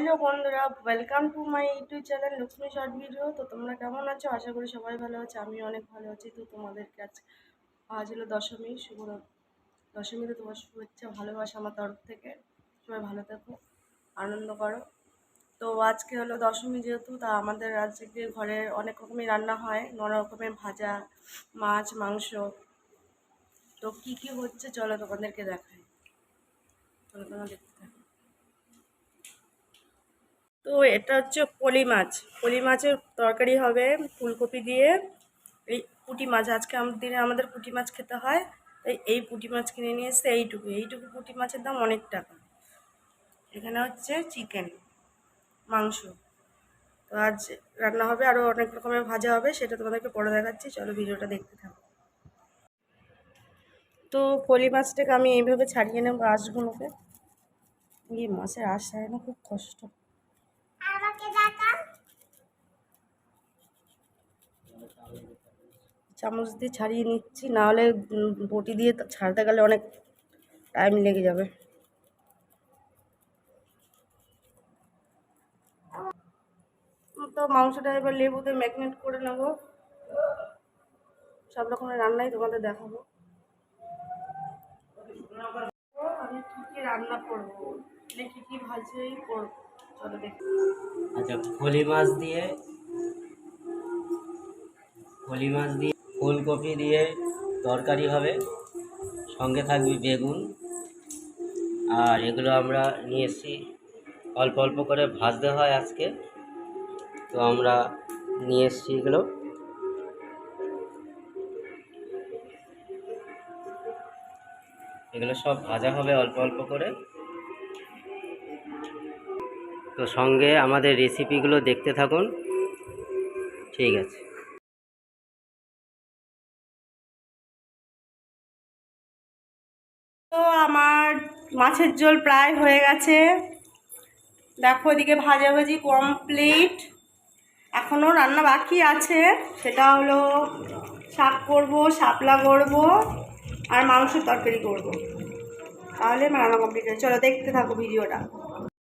Hello বন্ধুরা, welcome to my YouTube channel Lakshmi short video. তো তোমরা কেমন আছো? আশা করি সবাই ভালো আছে। আমি অনেক ভালো আছি। তো তোমাদেরকে আজ হলো দশমী, শুভ দশমীতে তোমার শুভেচ্ছা ভালোবাসা আমার তরফ থেকে। সবাই ভালো থাকো, আনন্দ করো। তো আজকে হলো দশমী, যেহেতু তা আমাদের আজকে ঘরে অনেক রকমের রান্না হয়, নানা রকমের ভাজা, মাছ, মাংস। তো কি কি হচ্ছে চলো তোমাদেরকে দেখাই। চলো তোমরা দেখতে থাকো। তো এটা হচ্ছে পলি মাছের তরকারি হবে ফুলকপি দিয়ে। এই পুঁটি মাছ, আজকে দিনে আমাদের পুঁটি মাছ খেতে হয়, তাই এই পুঁটি মাছ কিনে নিয়ে এসছে। এইটুকু পুঁটি মাছের দাম অনেক টাকা। এখানে হচ্ছে চিকেন, মাংস। তো আজ রান্না হবে, আরও অনেক রকমের ভাজা হবে, সেটা তোমাদেরকে পরে দেখাচ্ছি। চলো ভিডিওটা দেখতে থাকো। তো পলি মাছটাকে আমি এইভাবে ছাড়িয়ে নেব আঁশগুলোকে। এই মাছের আঁশ ছাড়ানো খুব কষ্ট। চামচ দিয়ে ছাড়িয়ে নিচ্ছি, নাহলে বটি দিয়ে ছাড়তে গেলে অনেক টাইম লেগে যাবে। তো মাংসটা এবার লেবুতে ম্যাগনেট করে নেব। সব রকমের রান্নাই তোমাদের দেখাবো। আমি কী কী রান্না করবো, মানে কী কী ভাজি করবো, চলো দেখি। আচ্ছা, ফলি মাছ দিয়ে ফুলকপি দিয়ে তরকারি হবে, সঙ্গে থাকবে বেগুন। আর এগুলো আমরা নিয়ে এসেছি, অল্প অল্প করে ভাজতে হয় আজকে, তো আমরা নিয়ে এসেছি এগুলো। এগুলো সব ভাজা হবে অল্প অল্প করে। তো সঙ্গে আমাদের রেসিপিগুলো দেখতে থাকুন, ঠিক আছে। তো আমার মাছের ঝোল প্রায় হয়ে গেছে, দেখো এদিকে ভাজাভাজি কমপ্লিট। এখনও রান্না বাকি আছে, সেটা হলো শাক করব, শাপলা করব, আর মাংসের তরকারি করব। তাহলে রান্না কমপ্লিট হয়। চলো দেখতে থাকো ভিডিওটা।